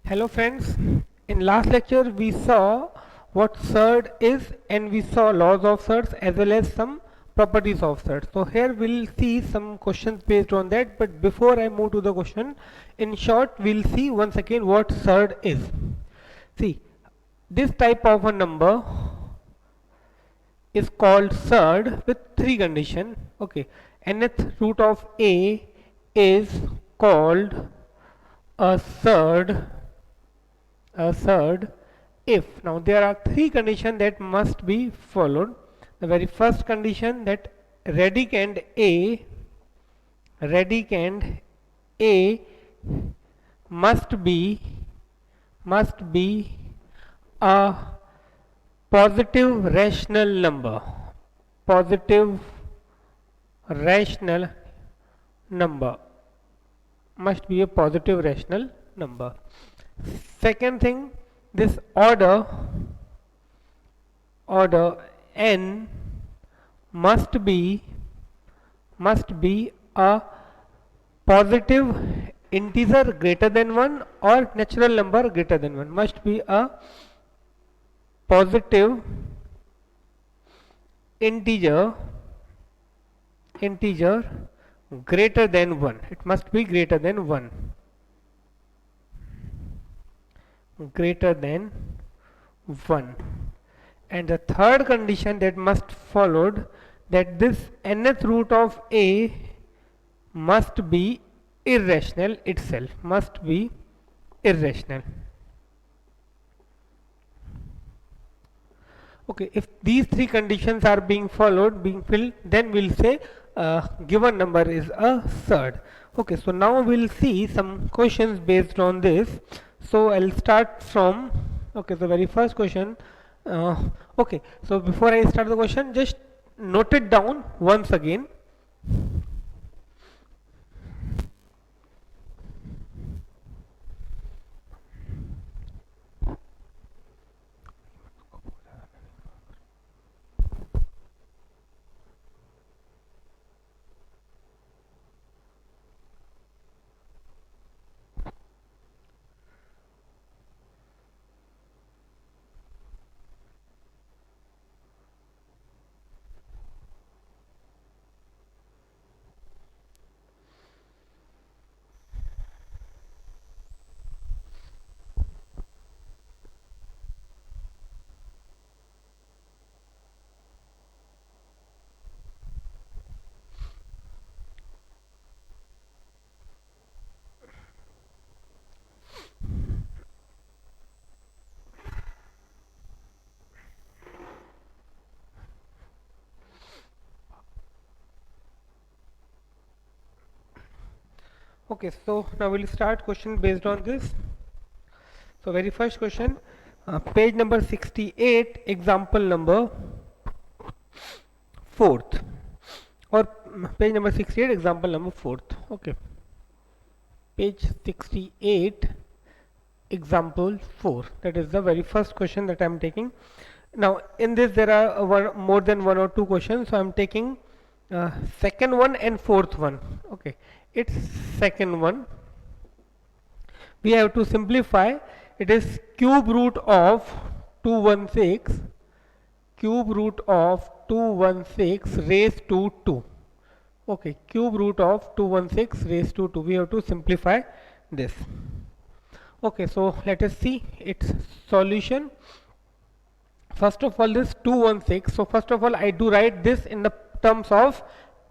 Hello friends, in last lecture we saw what surd is and we saw laws of surds as well as some properties of surd. So here we'll see some questions based on that, but before I move to the question, in short we'll see once again what surd is. See, this type of a number is called surd with three conditions. Okay, nth root of a is called a surd if. Now there are three conditions that must be followed. The very first condition that radicand a must be a positive rational number. Positive rational number must be a positive rational number. Second thing, this order n must be a positive integer greater than 1 or natural number greater than 1. Must be a positive integer greater than 1. It must be greater than 1. Greater than 1. And the third condition that must followed, that this nth root of a must be irrational itself, must be irrational. Okay, if these three conditions are being followed, being filled, then we'll say given number is a surd. Okay, so now we'll see some questions based on this. So I'll start from, okay, the very first question. Okay, so before I start the question, just note it down once again. Okay, so now we'll start question based on this. So very first question, page number 68, example number 4th, or page number 68, example number 4th. Okay, page 68, example 4. That is the very first question that I am taking. Now in this there are more than one or two questions, so I am taking second one and fourth one. Okay, it's second one. We have to simplify. It is cube root of 216 raised to 2. Okay, cube root of 216 raised to 2. We have to simplify this. Okay, so let us see its solution. First of all, this 216. So first of all, I do write this in the terms of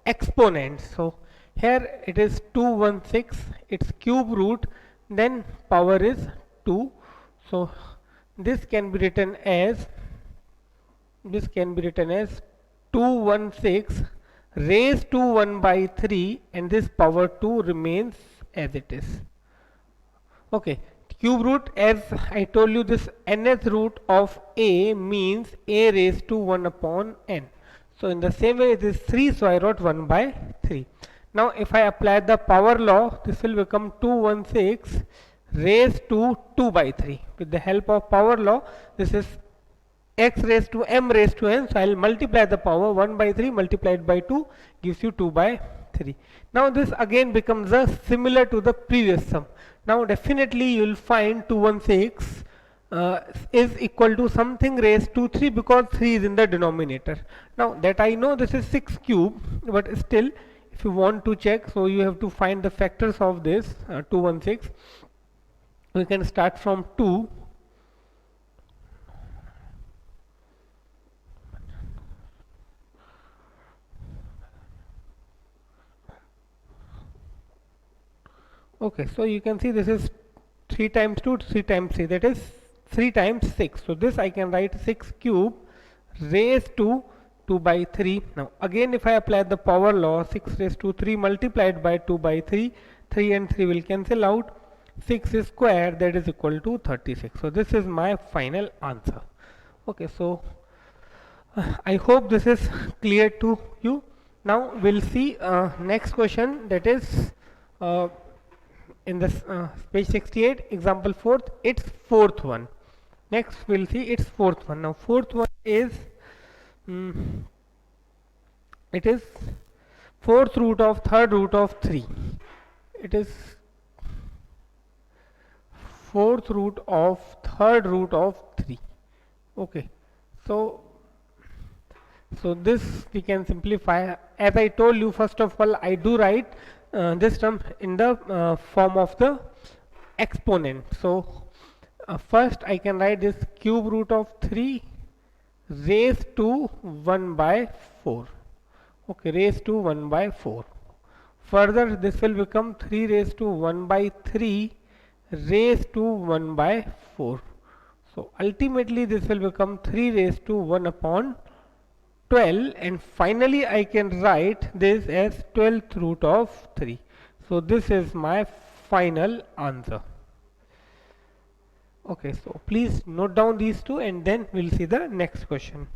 exponents. So here it is 216, its cube root, then power is 2. So this can be written as 216 raised to 1 by 3, and this power 2 remains as it is. Okay, cube root, as I told you, this nth root of a means a raised to 1 upon n. So in the same way it is 3, so I wrote 1 by 3. Now if I apply the power law, this will become 216 raised to 2 by 3. With the help of power law, this is x raised to m raised to n. So I will multiply the power. 1 by 3 multiplied by 2 gives you 2 by 3. Now this again becomes a similar to the previous sum. Now definitely you will find 216 is equal to something raised to 3 because 3 is in the denominator. Now that I know this is 6 cube, but still if you want to check, so you have to find the factors of this 216. We can start from 2. Okay, so you can see this is 3 times 2, 3 times 3, that is 3 times 6. So this I can write 6 cube raised to 2 by 3. Now again if I apply the power law, 6 raised to 3 multiplied by 2 by 3, 3 and 3 will cancel out. 6 is square, that is equal to 36. So this is my final answer. Okay, so I hope this is clear to you. Now we'll see next question, that is in this page 68, example 4th, its fourth one. Next we'll see its fourth one. Now fourth one is it is fourth root of third root of 3. It is fourth root of third root of 3. Okay, so this we can simplify. As I told you, first of all I do write this term in the form of the exponent. So first I can write this cube root of 3 raised to 1 by 4. Okay, raised to 1 by 4. Further this will become 3 raised to 1 by 3 raised to 1 by 4. So ultimately this will become 3 raised to 1 upon 12, and finally I can write this as 12th root of 3. So this is my final answer. Okay, so please note down these two and then we'll see the next question.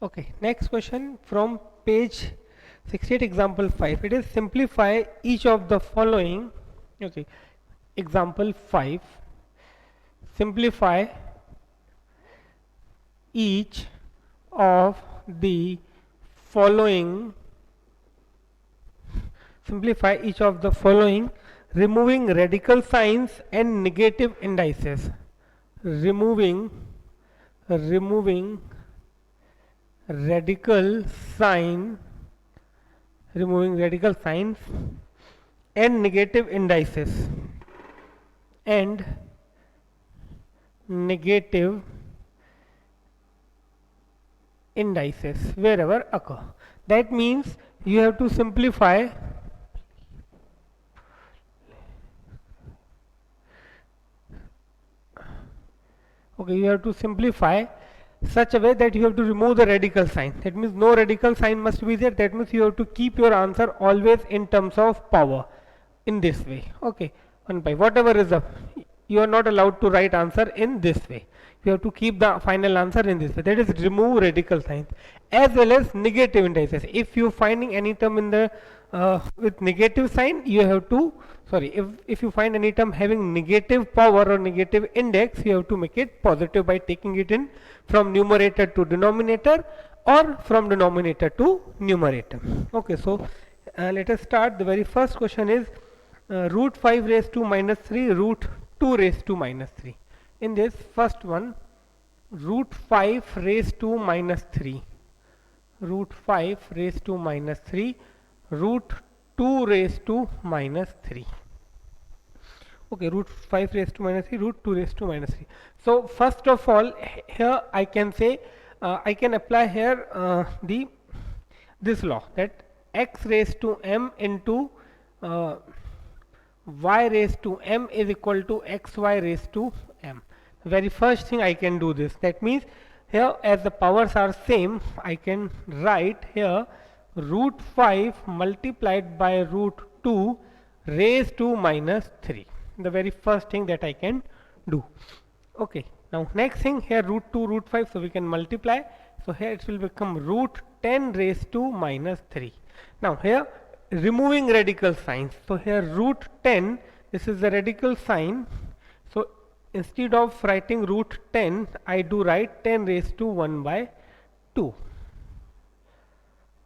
Okay, next question from page 68, example 5. It is simplify each of the following. Okay, example 5. Simplify each of the following. Simplify each of the following, removing radical signs and negative indices. Removing radical signs and negative indices wherever occur. That means you have to simplify such a way that you have to remove the radical sign. That means no radical sign must be there. That means you have to keep your answer always in terms of power in this way. Okay, 1 by whatever is up, you are not allowed to write answer in this way. You have to keep the final answer in this way. That is remove radical signs as well as negative indices. If you finding any term in the with negative sign you have to, sorry, if you find any term having negative power or negative index, you have to make it positive by taking it in from numerator to denominator or from denominator to numerator. Okay, so let us start. The very first question is root 5 raised to minus 3, root 2 raised to minus 3. In this first one, root 5 raised to minus 3, root 5 raised to minus 3, root 2 raised to minus 3. Okay, root 5 raised to minus 3, root 2 raised to minus 3. So first of all, here I can say, I can apply here this law, that x raised to m into y raised to m is equal to xy raised to m. The very first thing I can do this. That means here, as the powers are same, I can write here root 5 multiplied by root 2 raised to minus 3. The very first thing that I can do. Okay, now next thing here, root 2, root 5, so we can multiply. So here it will become root 10 raised to minus 3. Now here, removing radical signs. So here root 10, this is the radical sign. So instead of writing root 10, I do write 10 raised to 1 by 2.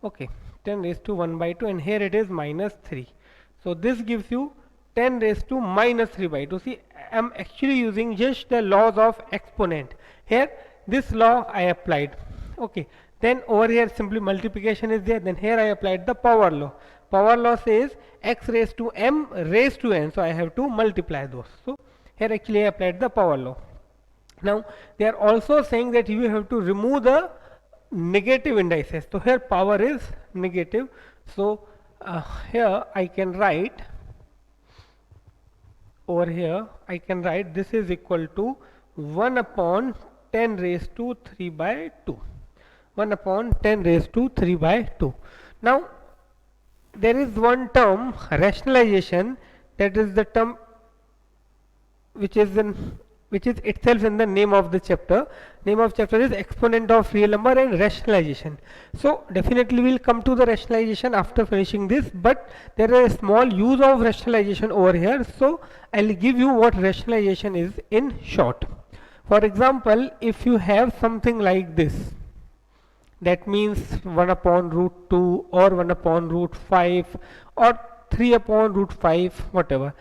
Okay, 10 raised to 1 by 2, and here it is minus 3. So this gives you 10 raised to minus 3 by 2. See, I am actually using just the laws of exponent. Here, this law I applied. Okay, then over here simply multiplication is there. Then here I applied the power law. Power law says x raised to m raised to n. So I have to multiply those. So here actually I applied the power law. Now they are also saying that you have to remove the negative indices. So here power is negative. So here I can write, over here I can write this is equal to 1 upon 10 raised to 3 by 2. 1 upon 10 raised to 3 by 2. Now there is one term, rationalization, that is the term which is itself in the name of the chapter. Name of chapter is exponent of real number and rationalization. So definitely we will come to the rationalization after finishing this, but there is a small use of rationalization over here. So I will give you what rationalization is in short. For example, if you have something like this, that means 1 upon root 2 or 1 upon root 5 or 3 upon root 5, whatever.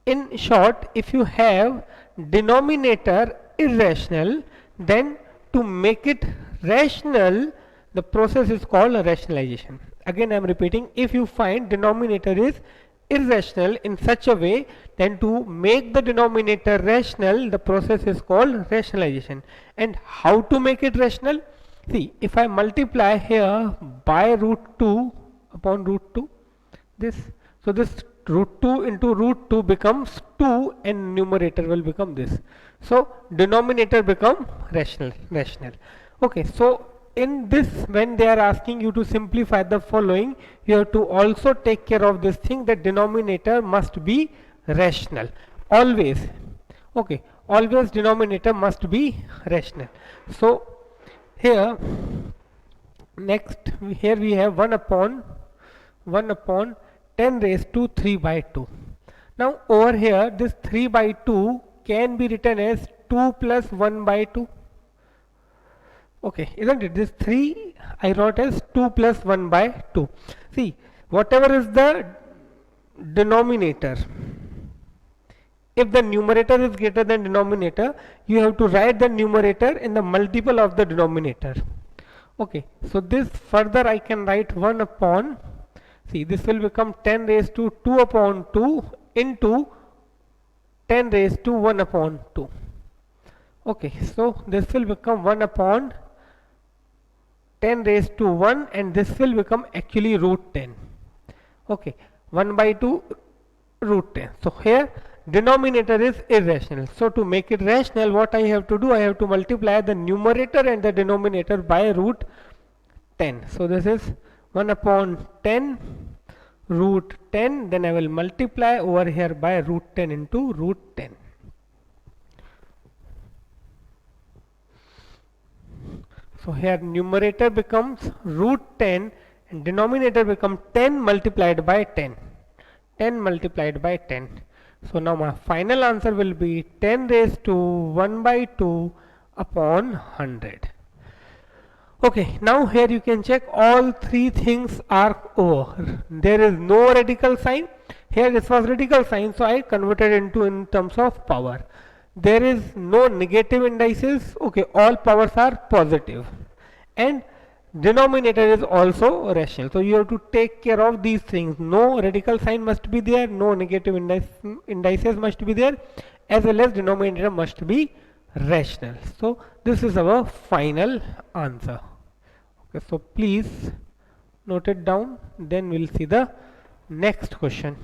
In short, if you have denominator irrational, then to make it rational, the process is called rationalization. Again I am repeating, if you find denominator is irrational in such a way, then to make the denominator rational, the process is called rationalization. And how to make it rational? See, if I multiply here by root 2 upon root 2, this, so this root 2 into root 2 becomes 2 and numerator will become this. So denominator become rational. Okay, so in this, when they are asking you to simplify the following, you have to also take care of this thing, that denominator must be rational. Always. Okay, always denominator must be rational. So here next here we have 1 upon 10 raised to 3 by 2. Now over here this 3 by 2 can be written as 2 plus 1 by 2. Okay, isn't it? This 3 I wrote as 2 plus 1 by 2. See, whatever is the denominator, if the numerator is greater than denominator, you have to write the numerator in the multiple of the denominator. Okay, so this further I can write 1 upon, see, this will become 10 raised to 2 upon 2 into 10 raised to 1 upon 2. Okay, so this will become 1 upon 10 raised to 1, and this will become actually root 10. Okay, 1 by 2 root 10. So here denominator is irrational. So to make it rational, what I have to do, I have to multiply the numerator and the denominator by root 10. So this is 1 upon 10 root 10, then I will multiply over here by root 10 into root 10. So here numerator becomes root 10 and denominator become 10 multiplied by 10. 10 multiplied by 10. So now my final answer will be 10 raised to 1 by 2 upon 100. Okay, now here you can check all three things are over. There is no radical sign. Here this was radical sign, so I converted into in terms of power. There is no negative indices. Okay, all powers are positive, and denominator is also rational. So you have to take care of these things. No radical sign must be there. No negative indices must be there, as well as denominator must be rational. So this is our final answer. Okay, so please note it down, then we'll see the next question.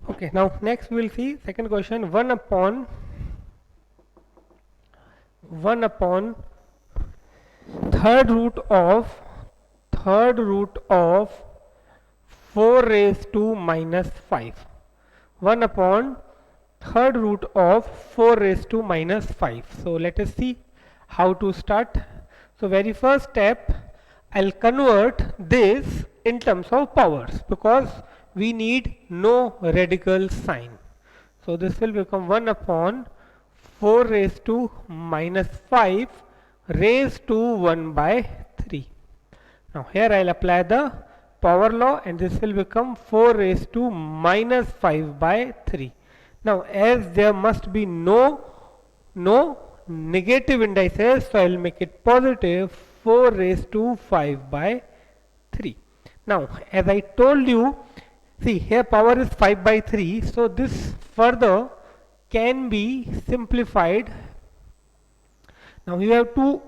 Okay, now next we will see second question. 1 upon 3rd root of 4 raised to minus 5. 1 upon 3rd root of 4 raised to minus 5. So let us see how to start. So very first step, I'll convert this in terms of powers, because we need no radical sign. So this will become 1 upon 4 raised to minus 5 raised to 1 by 3. Now here I'll apply the power law, and this will become 4 raised to minus 5 by 3. Now as there must be no negative indices, so I will make it positive 4 raised to 5 by 3. Now as I told you, see here power is 5 by 3, so this further can be simplified. Now you have to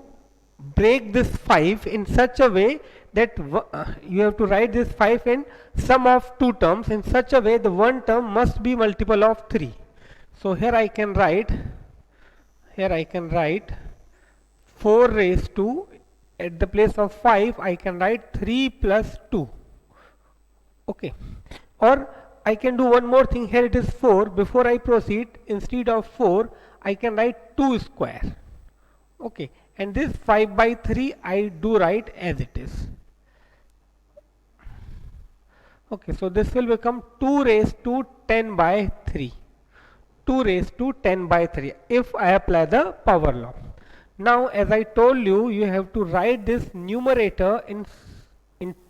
break this 5 in such a way that you have to write this 5 in sum of two terms in such a way the one term must be multiple of 3. So here I can write 4 raised to, at the place of 5 I can write 3 plus 2. Okay, or I can do one more thing. Here it is 4. Before I proceed, instead of 4 I can write 2 square. Okay, and this 5 by 3 I do write as it is. Okay, so this will become 2 raised to 10 by 3. 2 raised to 10 by 3 if I apply the power law. Now as I told you, you have to write this numerator in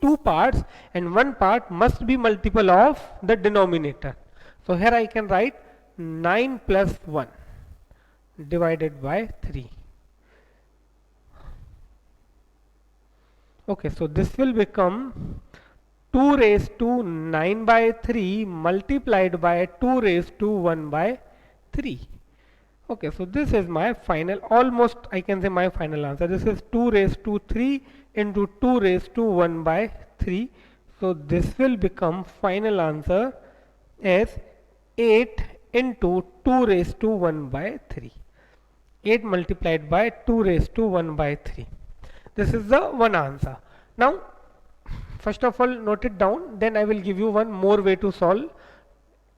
two parts, and one part must be multiple of the denominator. So here I can write 9 plus 1 divided by 3. Okay, so this will become 2 raised to 9 by 3 multiplied by 2 raised to 1 by 3. Okay, so this is my final, almost I can say my final answer. This is 2 raised to 3 into 2 raised to 1 by 3. So this will become final answer as 8 into 2 raised to 1 by 3. 8 multiplied by 2 raised to 1 by 3. This is the one answer. Now, first of all, note it down, then I will give you one more way to solve.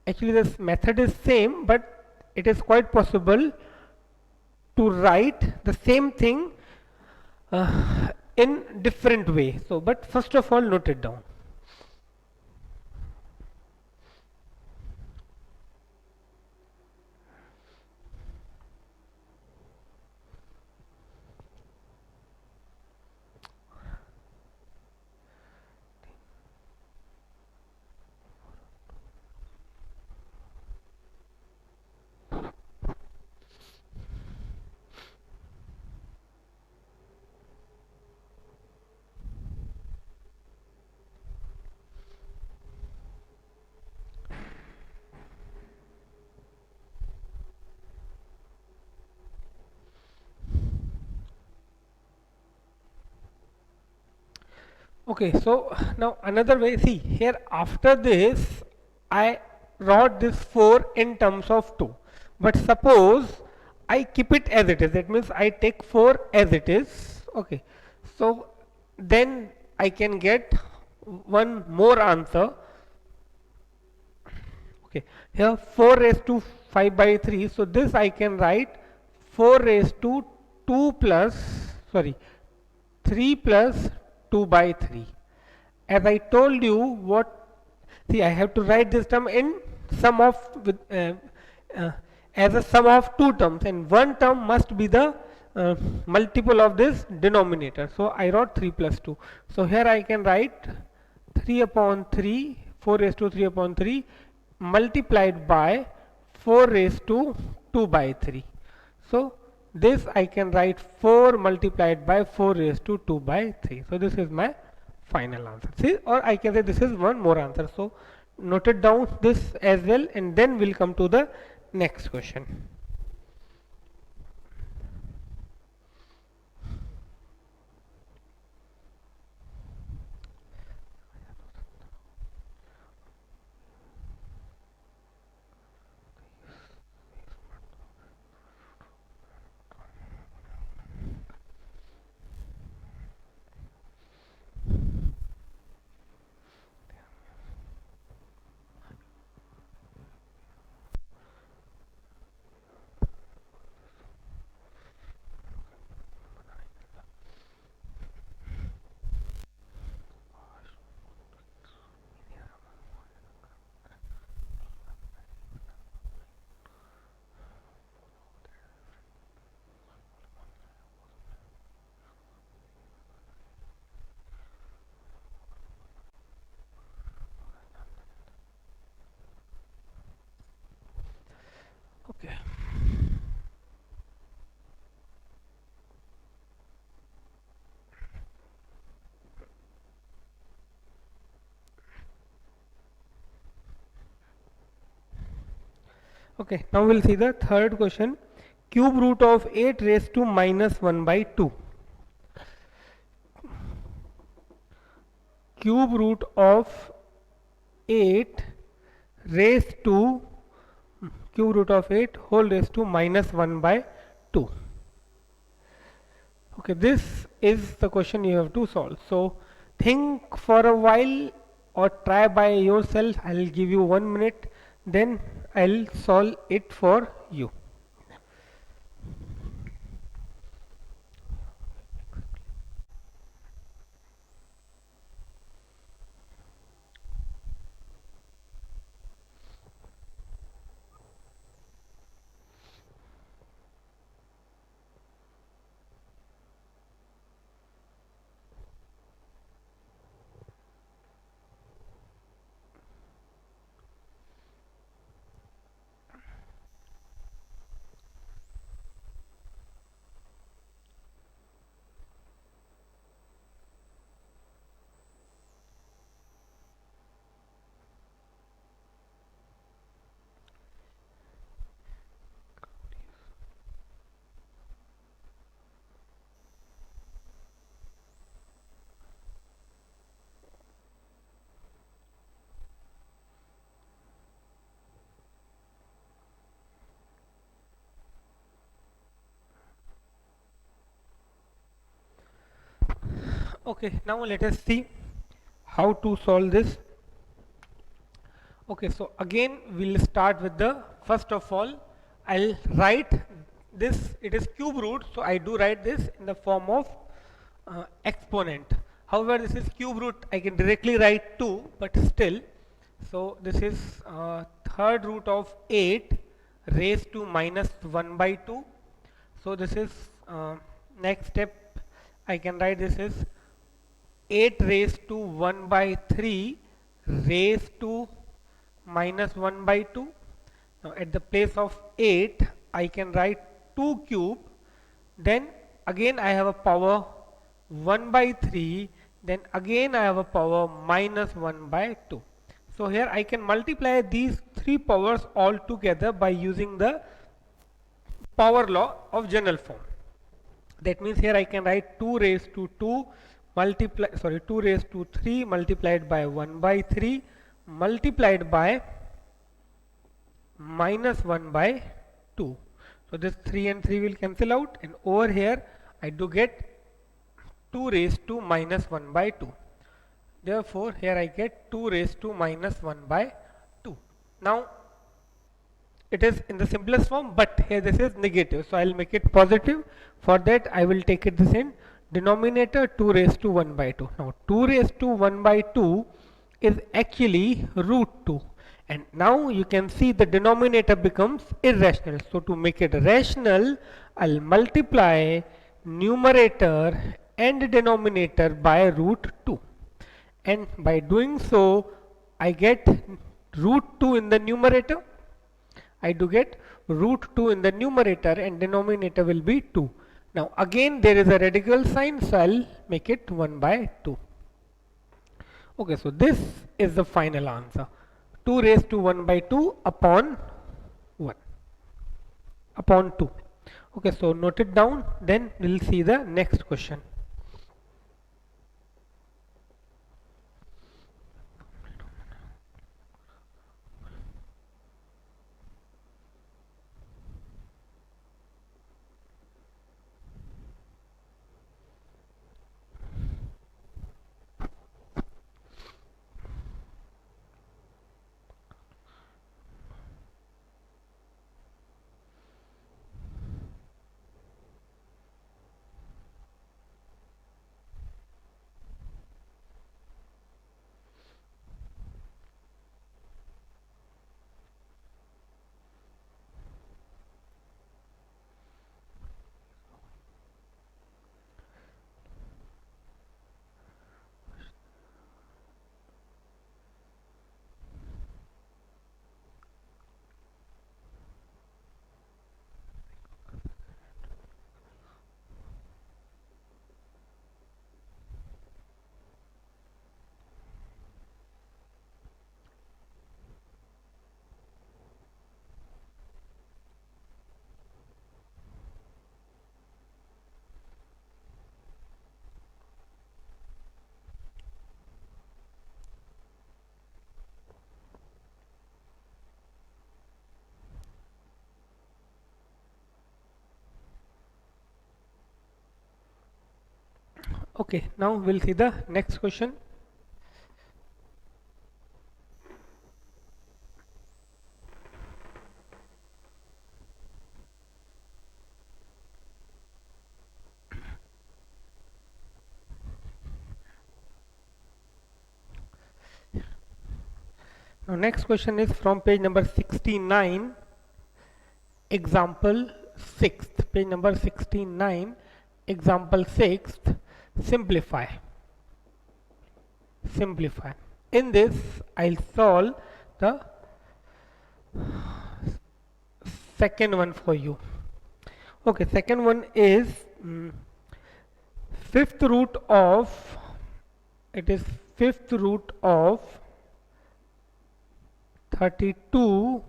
Actually, this method is same, but it is quite possible to write the same thing in different way. So, but first of all, note it down. Okay, so now another way, see here after this I wrote this 4 in terms of 2, but suppose I keep it as it is, that means I take 4 as it is. Okay, so then I can get one more answer. Okay, here 4 raised to 5 by 3, so this I can write 4 raised to 2 plus, sorry, 3 plus 2 by 3. As I told you, what, see, I have to write this term in sum of with uh, as a sum of two terms, and one term must be the multiple of this denominator. So I wrote 3 plus 2. So here I can write 3 upon 3, 4 raised to 3 upon 3 multiplied by 4 raised to 2 by 3. So this I can write 4 multiplied by 4 raised to 2 by 3. So this is my final answer. See, or I can say this is one more answer. So note it down this as well, and then we'll come to the next question. Okay. Okay, now we'll see the third question. Cube root of 8 raised to minus 1 by 2. Cube root of 8 raised to cube root of 8 whole raised to minus 1 by 2. Okay, this is the question you have to solve. So think for a while or try by yourself. I'll give you 1 minute, then I'll solve it for you. Okay, now let us see how to solve this. Okay, so again we'll start with the first of all I'll write this, it is cube root, so I do write this in the form of exponent. However, this is cube root, I can directly write 2, but still, so this is third root of 8 raised to minus 1 by 2. So this is next step, I can write this is 8 raised to 1 by 3 raised to minus 1 by 2. Now at the place of 8 I can write 2 cube, then again I have a power 1 by 3, then again I have a power minus 1 by 2. So here I can multiply these three powers all together by using the power law of general form. That means here I can write 2 raised to 2 2 raised to 3 multiplied by 1 by 3 multiplied by minus 1 by 2. So this 3 and 3 will cancel out, and over here I do get 2 raised to minus 1 by 2. Therefore here I get 2 raised to minus 1 by 2. Now it is in the simplest form, but here this is negative, so I'll make it positive. For that I will take it this in denominator 2 raised to 1 by 2. Now 2 raised to 1 by 2 is actually root 2, and now you can see the denominator becomes irrational. So to make it rational, I'll multiply numerator and denominator by root 2, and by doing so I get root 2 in the numerator. I do get root 2 in the numerator, and denominator will be 2. Now again there is a radical sign, so I'll make it 1 by 2. Okay, so this is the final answer. 2 raised to 1 by 2 upon 1 upon 2. Okay, so note it down, then we'll see the next question. Okay, now we'll see the next question. Now next question is from page number 69, example 6th, page number 69, example 6th, simplify. In this I'll solve the second one for you. Okay, second one is fifth root of, it is fifth root of 32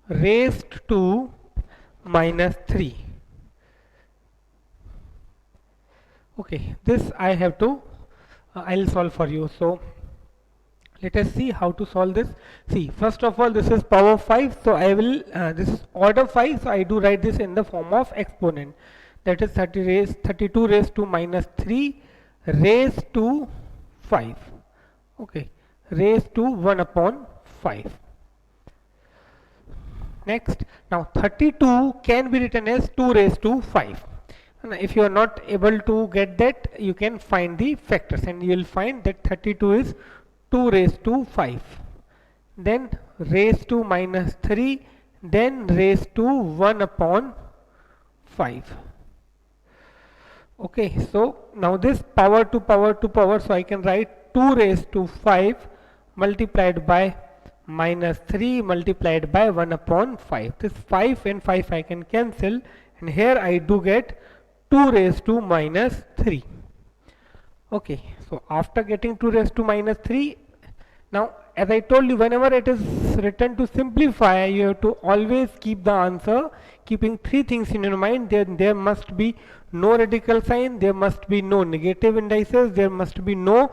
raised to minus 3. Okay, this I have to I'll solve for you. So let us see how to solve this. See, first of all, this is power 5, so I will this is order 5, so I do write this in the form of exponent. That is 32 raised to minus 3 raised to 5. Okay, raised to 1 upon 5. Next, now 32 can be written as 2 raised to 5. And if you are not able to get that, you can find the factors and you will find that 32 is 2 raised to 5. Then raised to minus 3, then raised to 1 upon 5. Okay, so now this power to power to power, so I can write 2 raised to 5 multiplied by minus 3 multiplied by 1 upon 5. This 5 and 5 I can cancel, and here I do get 2 raised to minus 3. Okay, so after getting 2 raised to minus 3, now as I told you, whenever it is written to simplify, you have to always keep the answer keeping three things in your mind. There must be no radical sign, there must be no negative indices, there must be no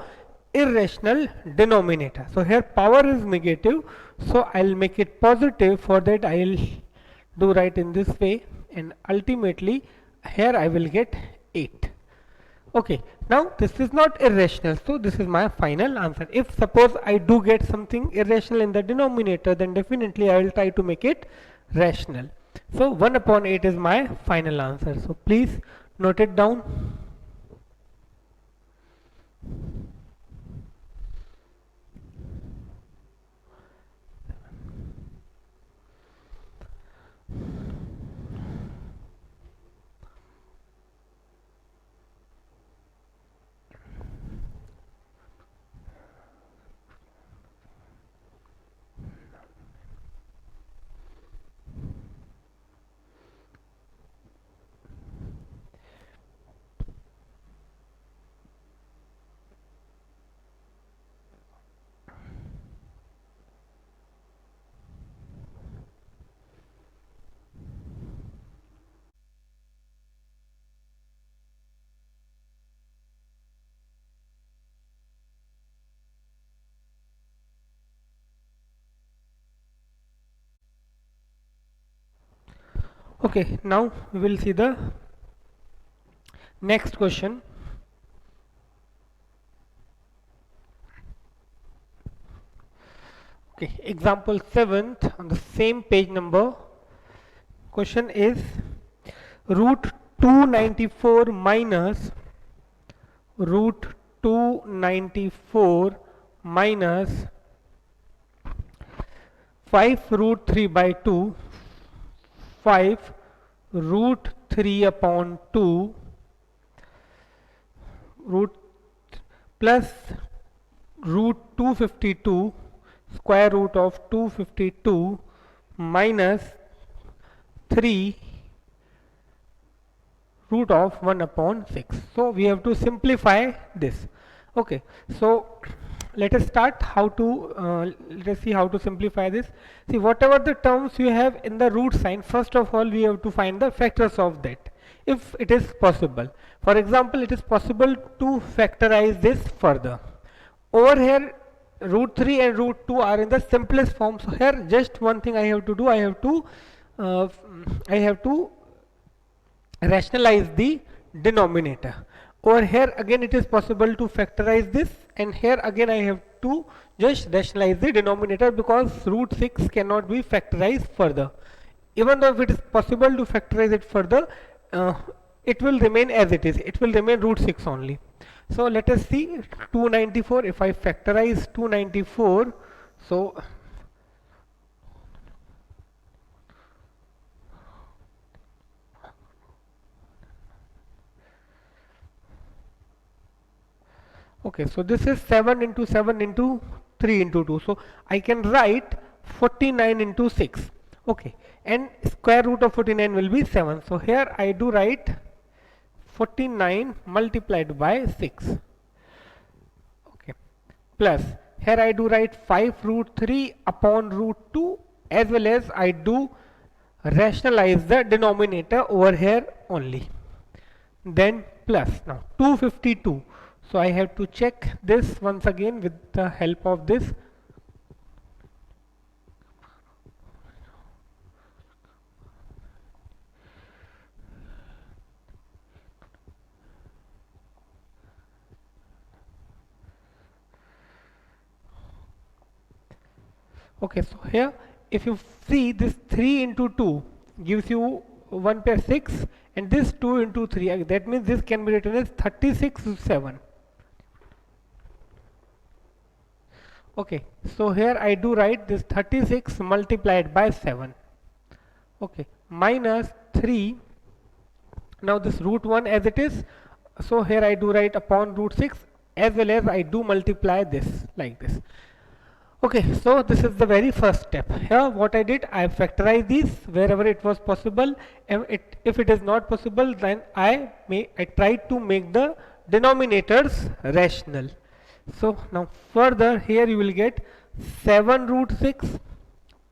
irrational denominator. So here power is negative, so I'll make it positive. For that I'll do right in this way, and ultimately here I will get 8. Okay, now this is not irrational, so this is my final answer. If suppose I do get something irrational in the denominator, then definitely I will try to make it rational. So 1 upon 8 is my final answer. So please note it down. Okay, now we will see the next question. Okay, example 7th on the same page number. Question is root 294 minus root 294 minus 5 root 3 by 2, 5 root 3 upon 2 root plus root 252 square root of 252 minus 3 root of 1 upon 6. So we have to simplify this. Okay, so let us start how to let us see how to simplify this. See, whatever the terms you have in the root sign, first of all we have to find the factors of that, if it is possible. For example, it is possible to factorize this further. Over here root 3 and root 2 are in the simplest form, so here just one thing I have to do, uh, I have to rationalize the denominator. Over here again it is possible to factorize this, and here again I have to just rationalize the denominator, because root 6 cannot be factorized further. Even though if it is possible to factorize it further, it will remain as it is, it will remain root 6 only. So let us see 294. If I factorize 294, so okay, so this is 7 into 7 into 3 into 2. So I can write 49 into 6. Okay, and square root of 49 will be 7. So here I do write 49 multiplied by 6. Okay, plus here I do write 5 root 3 upon root 2, as well as I do rationalize the denominator over here only. Then plus now 252. So I have to check this once again with the help of this. Okay, so here if you see this 3 into 2 gives you 1 pair 6, and this 2 into 3, that means this can be written as 36 7. Okay, so here I do write this 36 multiplied by 7. Okay, minus 3. Now this root 1 as it is, so here I do write upon root 6, as well as I do multiply this like this. Okay, so this is the very first step. Here what I did, I factorized these wherever it was possible, and if it is not possible, then I tried to make the denominators rational. So now further here you will get 7 root 6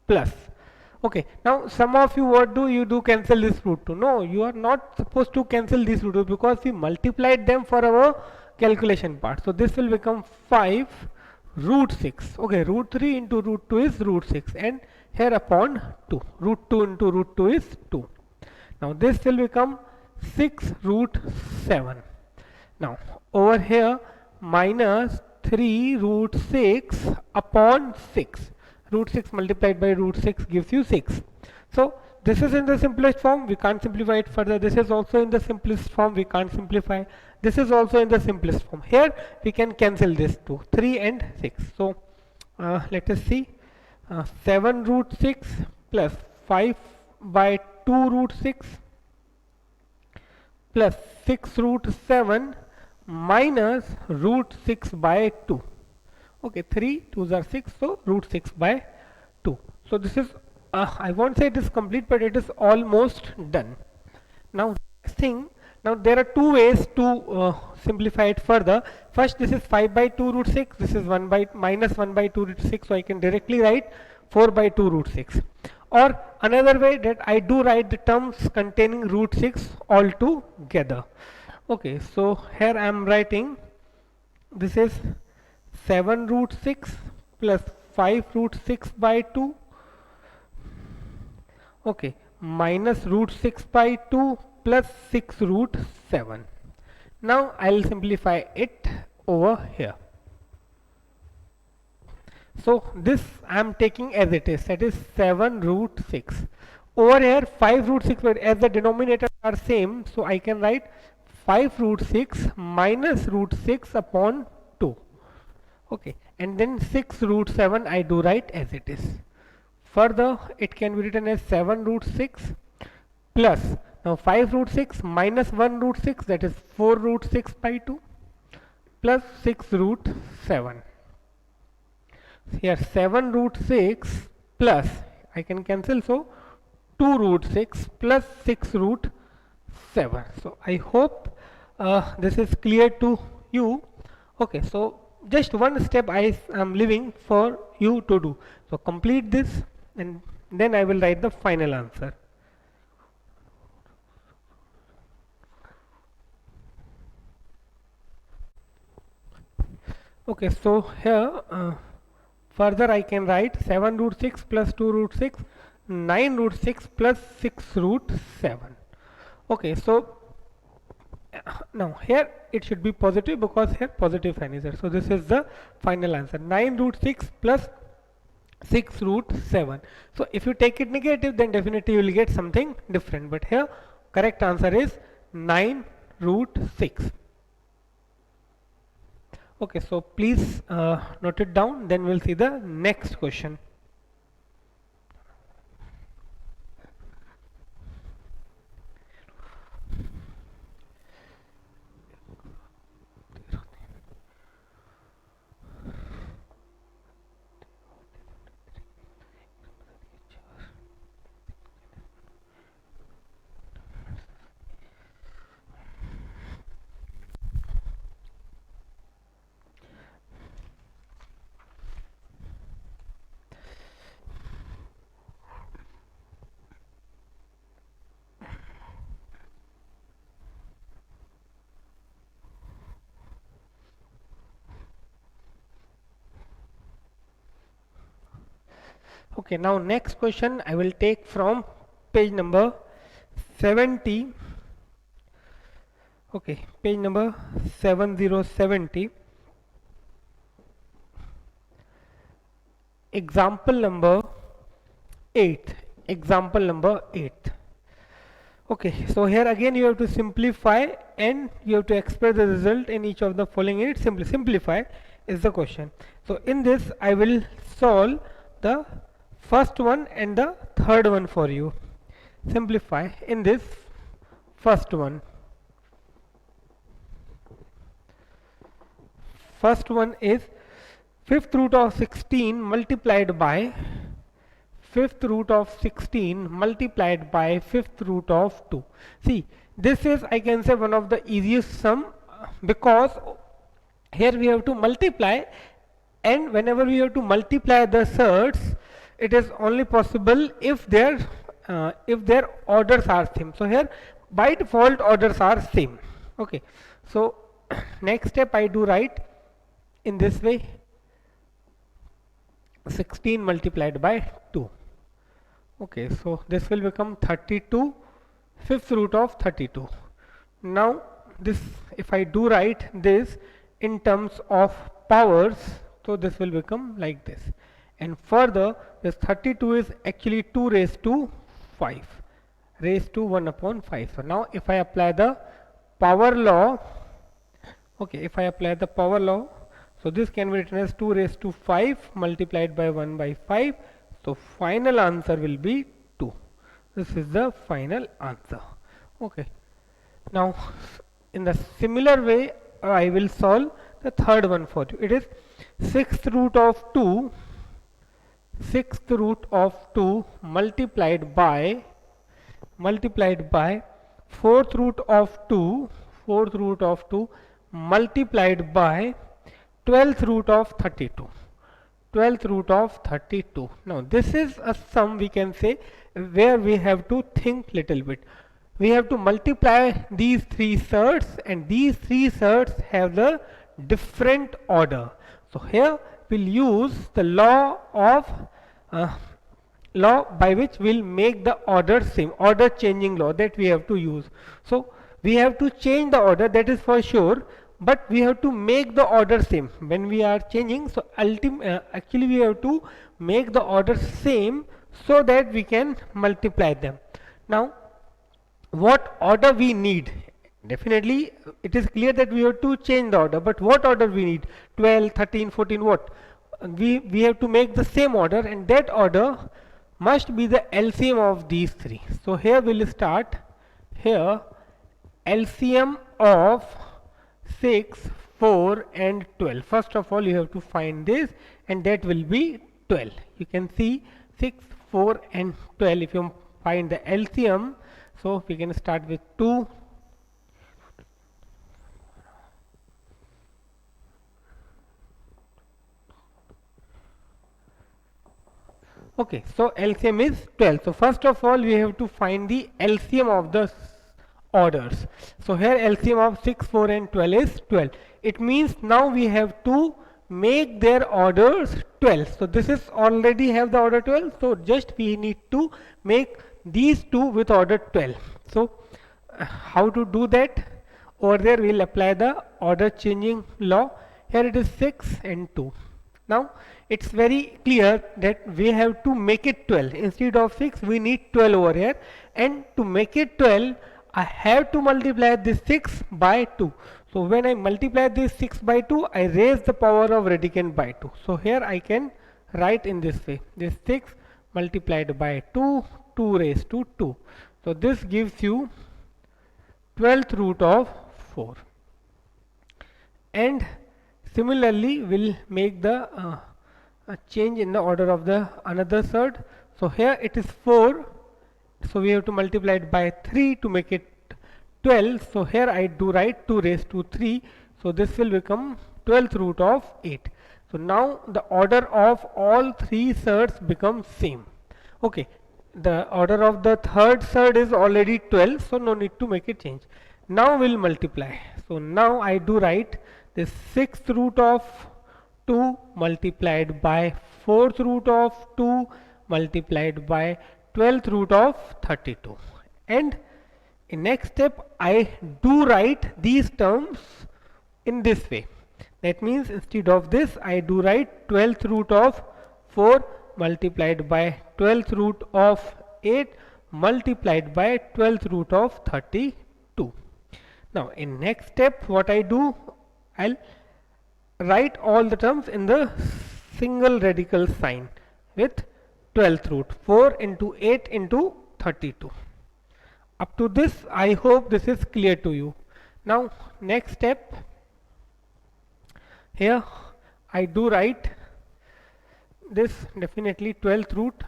plus. Okay, now some of you, what do you do, cancel this root 2? No, you are not supposed to cancel this root 2 because we multiplied them for our calculation part. So this will become 5 root 6. Okay, root 3 into root 2 is root 6, and here upon 2. Root 2 into root 2 is 2. Now this will become 6 root 7. Now over here minus 3 root 6 upon 6. Root 6 multiplied by root 6 gives you 6. So this is in the simplest form, we can't simplify it further. This is also in the simplest form, we can't simplify. This is also in the simplest form. Here we can cancel this to 3 and 6. So let us see, 7 root 6 plus 5 by 2 root 6 plus 6 root 7 minus root 6 by 2. Okay, 3 2s are 6, so root 6 by 2. So this is, I won't say it is complete, but it is almost done. Now next thing, now there are two ways to simplify it further. First, this is 5 by 2 root 6, this is 1 by minus 1 by 2 root 6, so I can directly write 4 by 2 root 6. Or another way, that I do write the terms containing root 6 all together. Okay, so here I am writing, this is 7 root 6 plus 5 root 6 by 2, okay, minus root 6 by 2 plus 6 root 7. Now I'll simplify it over here. So this I am taking as it is, that is 7 root 6. Over here 5 root 6, but as the denominators are same, so I can write 5 root 6 minus root 6 upon 2. Okay, and then 6 root 7 I do write as it is. Further it can be written as 7 root 6 plus, now 5 root 6 minus 1 root 6, that is 4 root 6 by 2 plus 6 root 7. Here 7 root 6 plus, I can cancel, so 2 root 6 plus 6 root 7. So I hope this is clear to you. Okay, so just one step I am leaving for you to do. So complete this, and then I will write the final answer. Okay, so here further I can write 7 root 6 plus 2 root 6, 9 root 6 plus 6 root 7. Okay, so now here it should be positive because here positive sign is there. So this is the final answer, 9 root 6 plus 6 root 7. So if you take it negative, then definitely you will get something different, but here correct answer is 9 root 6. Okay, so please note it down, then we'll see the next question. Okay, now next question I will take from page number 70. Okay, page number 7070. example number 8. Example number 8. Okay, so here again you have to simplify and you have to express the result in each of the following units. Simply simplify is the question. So in this I will solve the first one and the third one for you. Simplify in this first one. First one is fifth root of 16 multiplied by fifth root of 16 multiplied by fifth root of 2. See, this is, I can say, one of the easiest sum, because here we have to multiply, and whenever we have to multiply the surds, it is only possible if their orders are same. So here by default orders are same. Okay, so next step I do write in this way: 16 multiplied by 2. Okay, so this will become 32, fifth root of 32. Now this, if I do write this in terms of powers, so this will become like this. And further, this 32 is actually 2 raised to 5, raised to 1 upon 5. So now if I apply the power law, okay, if I apply the power law, so this can be written as 2 raised to 5 multiplied by 1 by 5. So final answer will be 2. This is the final answer. Okay. Now in the similar way I will solve the third one for you. It is sixth root of 2 multiplied by fourth root of 2 multiplied by 12th root of 32. 12th root of 32. Now this is a sum, we can say, where we have to think little bit. We have to multiply these three surds, and these three surds have the different order. So here we'll use the law by which we'll make the order same, order changing law that we have to use. So we have to change the order, that is for sure, but we have to make the order same when we are changing. So actually we have to make the order same so that we can multiply them. Now what order we need? Definitely it is clear that we have to change the order, but what order we need? 12, 13, 14, what? We have to make the same order, and that order must be the LCM of these three. So here we'll start. Here LCM of 6, 4 and 12. First of all you have to find this, and that will be 12. You can see 6, 4 and 12. If you find the LCM, so we can start with 2. Okay, so LCM is 12. So first of all we have to find the LCM of the orders. So here LCM of 6, 4 and 12 is 12. It means now we have to make their orders 12. So this is already have the order 12. So just we need to make these two with order 12. So how to do that? Over there we will apply the order changing law. Here it is 6 and 2. Now it's very clear that we have to make it 12. Instead of 6 we need 12 over here, and to make it 12 I have to multiply this 6 by 2. So when I multiply this 6 by 2, I raise the power of radicand by 2. So here I can write in this way: this 6 multiplied by 2, 2 raised to 2. So this gives you 12th root of 4. And similarly we'll make the a change in the order of the another surd. So here it is 4, so we have to multiply it by 3 to make it 12. So here I do write 2 raised to 3, so this will become 12th root of 8. So now the order of all three surds becomes same. Okay, the order of the third surd is already 12, so no need to make it change. Now we'll multiply. So now I do write this 6th root of 2 multiplied by 4th root of 2 multiplied by 12th root of 32. And in next step I do write these terms in this way. That means instead of this I do write 12th root of 4 multiplied by 12th root of 8 multiplied by 12th root of 32. Now in next step what I do, I'll write all the terms in the single radical sign with 12th root, 4 into 8 into 32. Up to this I hope this is clear to you. Now next step, here I do write this definitely 12th root,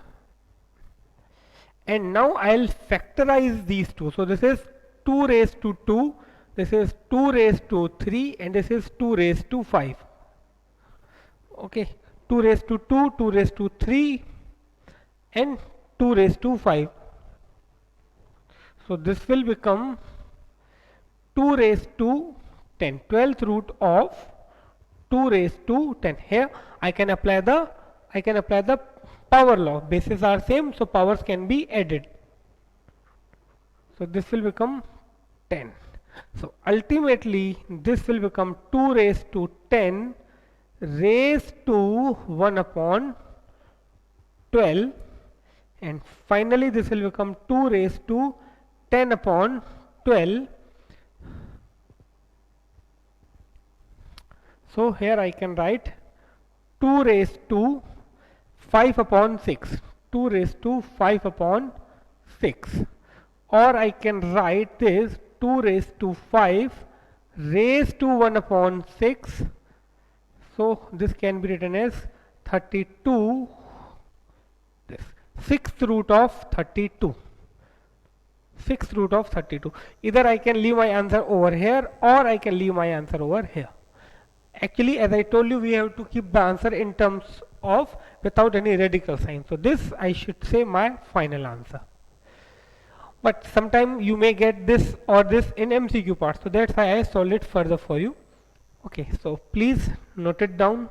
and now I'll factorize these two. So this is 2 raised to 2, this is 2 raised to 3, and this is 2 raised to 5. Okay, 2 raised to 2, 2 raised to 3, and 2 raised to 5. So this will become 2 raised to 10, 12th root of 2 raised to 10. Here I can apply the power law. Bases are same, so powers can be added. So this will become 10. So ultimately this will become 2 raised to 10 raised to 1 upon 12, and finally this will become 2 raised to 10 upon 12. So here I can write 2 raised to 5 upon 6, 2 raised to 5 upon 6, or I can write this 2 raised to 5 raised to 1 upon 6. So this can be written as 32, this 6th root of 32, 6th root of 32. Either I can leave my answer over here or I can leave my answer over here. Actually, as I told you, we have to keep the answer in terms of without any radical sign. So this I should say my final answer. But sometime you may get this or this in MCQ part. So that's why I solved it further for you. Okay, so please note it down.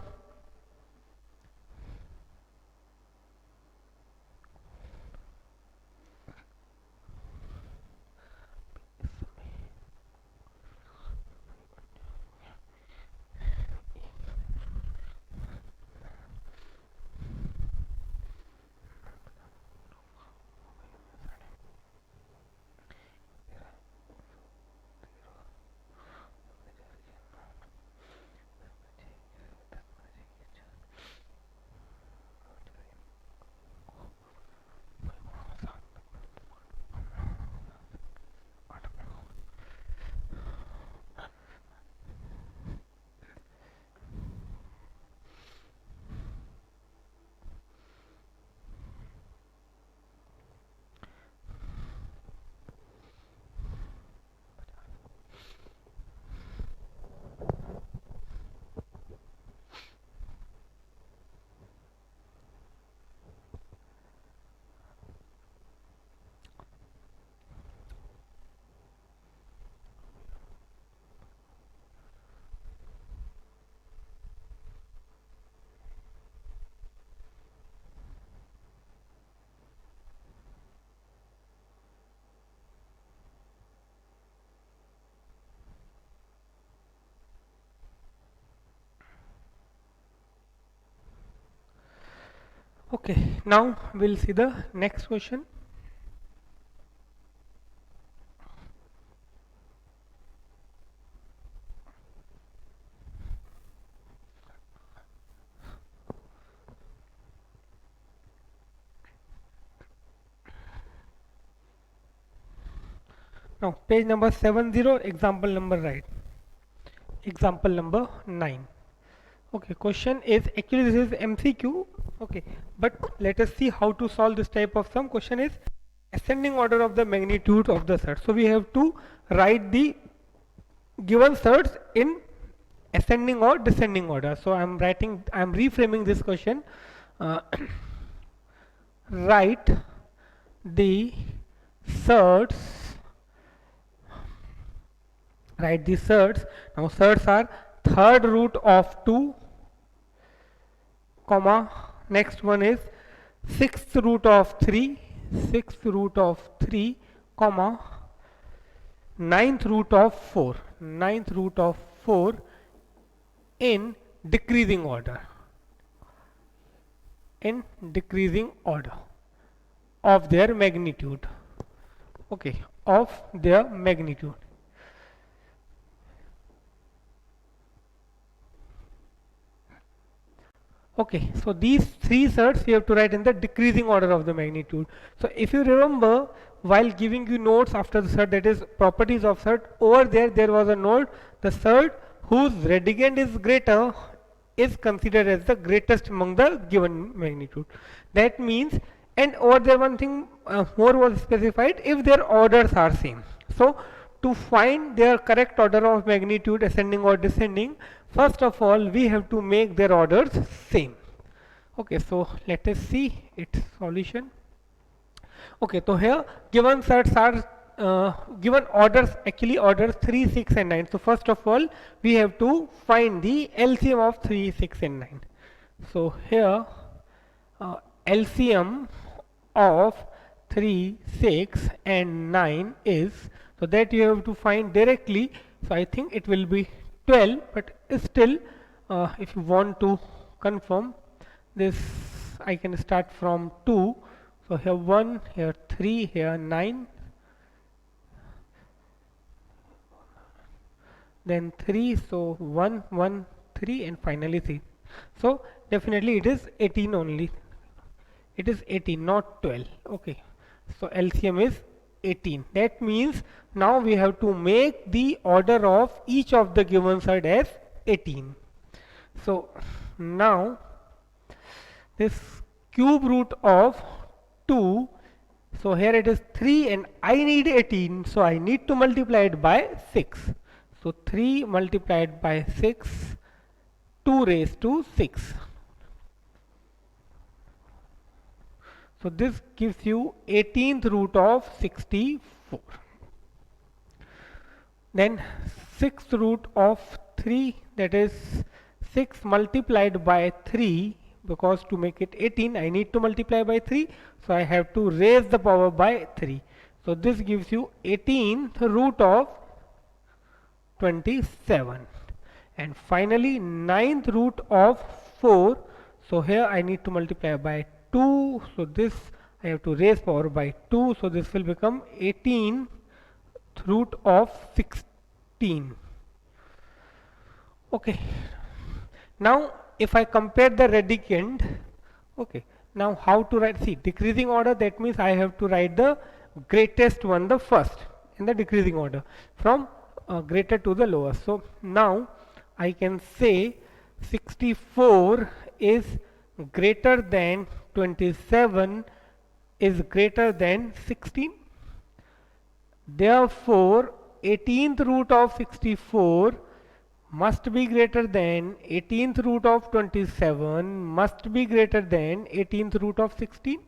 Okay, now we'll see the next question. Now page number 70, example number right. Example number 9. Okay, question is, actually this is MCQ. Okay, but let us see how to solve this type of sum. Question is ascending order of the magnitude of the surds. So we have to write the given surds in ascending or descending order. So I am reframing this question. Write the surds. Write the surds. Now surds are third root of 2, comma, next one is 6th root of 3, 6th root of 3, comma, 9th root of 4, 9th root of 4 in decreasing order. in decreasing order of their magnitude. Okay, of their magnitude. Okay, so these three surds you have to write in the decreasing order of the magnitude. So if you remember, while giving you notes after the surd, that is properties of surd, over there was a note, the surd whose radicand is greater is considered as the greatest among the given magnitude. That means, and over there one thing more was specified, if their orders are same. So to find their correct order of magnitude, ascending or descending, first of all we have to make their orders same. Okay, so let us see its solution. Okay, so here given sets are given orders, actually orders 3, 6 and 9. So first of all we have to find the LCM of 3, 6 and 9. So here LCM of 3, 6 and 9 is, so that you have to find directly. So I think it will be 12, but still if you want to confirm this, I can start from 2. So here 1, here 3, here 9, then 3, so 1, 1, 3 and finally 3. So definitely it is 18 only. It is 18, not 12. Okay, so LCM is 18. That means now we have to make the order of each of the given side as 18. So now this cube root of 2, so here it is 3 and I need 18, so I need to multiply it by 6. So 3 multiplied by 6, 2 raised to 6. So this gives you 18th root of 64. Then 6th root of 3, that is 6 multiplied by 3, because to make it 18 I need to multiply by 3, so I have to raise the power by 3. So this gives you 18th root of 27. And finally 9th root of 4, so here I need to multiply by 2, so this I have to raise power by 2, so this will become 18 root of 16. Okay, now if I compare the radicand, okay, now how to write, see decreasing order, that means I have to write the greatest one the first in the decreasing order from greater to the lowest. So now I can say 64 is greater than 27 is greater than 16. Therefore 18th root of 64 must be greater than 18th root of 27 must be greater than 18th root of 16.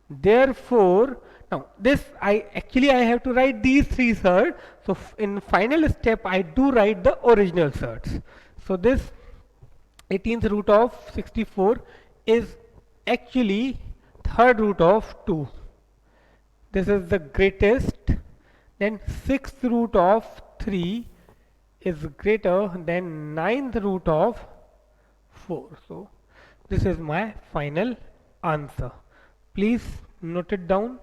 Therefore now this I have to write these three surds. So in final step I do write the original surds. So this 18th root of 64 is actually third root of 2. This is the greatest. Then 6th root of 3 is greater than 9th root of 4. So this is my final answer. Please note it down.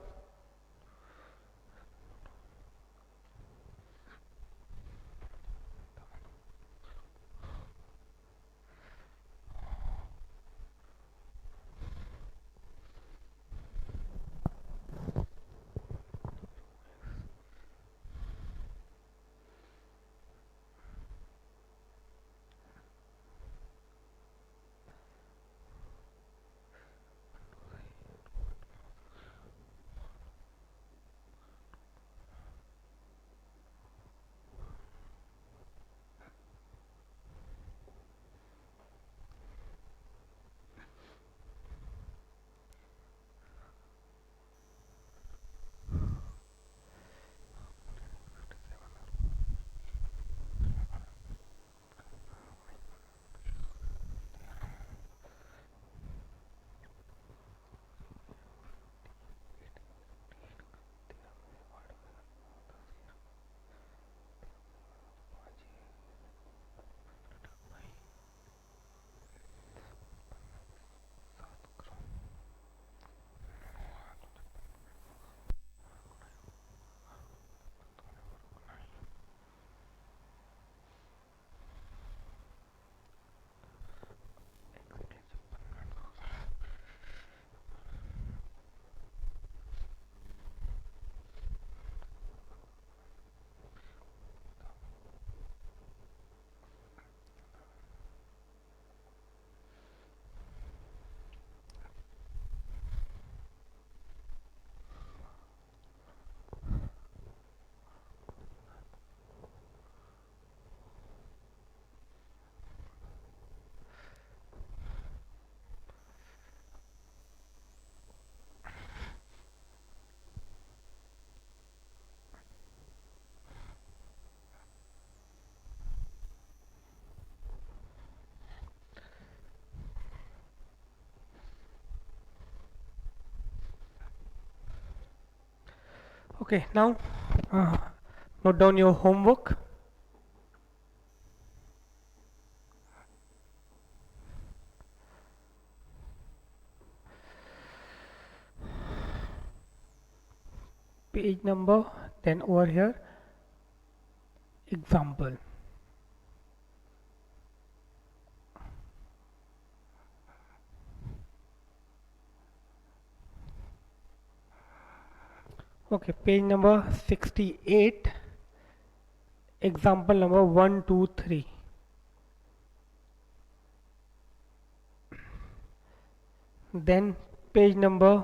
Okay, now uh, note down your homework. Page number, then over here example. Okay, page number 68, example number 1, 2, 3. Then page number,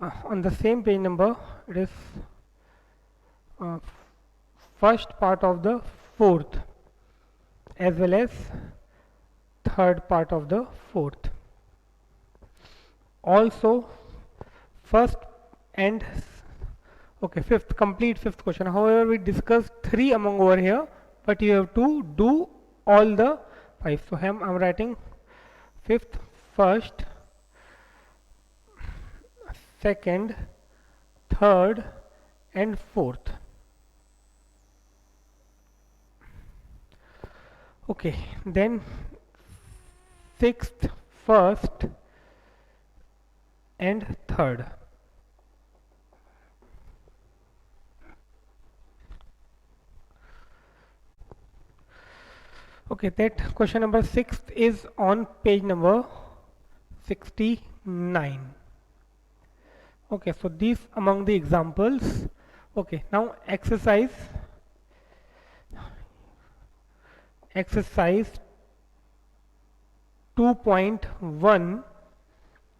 on the same page number, it is uh, first part of the fourth as well as third part of the fourth. Also first and okay, fifth, complete fifth question. However, we discussed three among over here, but you have to do all the five. So I'm writing fifth, first, second, third, and fourth. Okay, then sixth, first, and third. Okay, that question number 6 is on page number 69. Okay, so these among the examples. Okay, now exercise 2.1.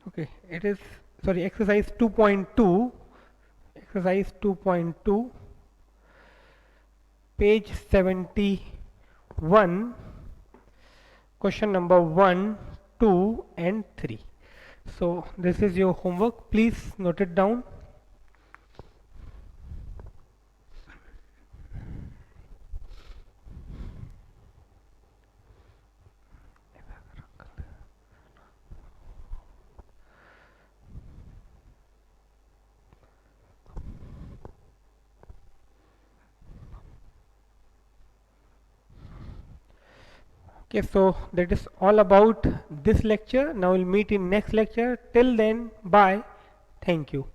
Okay, it is, sorry, exercise 2.2, exercise 2.2, page 71, question number 1, 2 and 3. So this is your homework, please note it down. Okay, so that is all about this lecture. Now we'll meet in next lecture. Till then, bye. Thank you.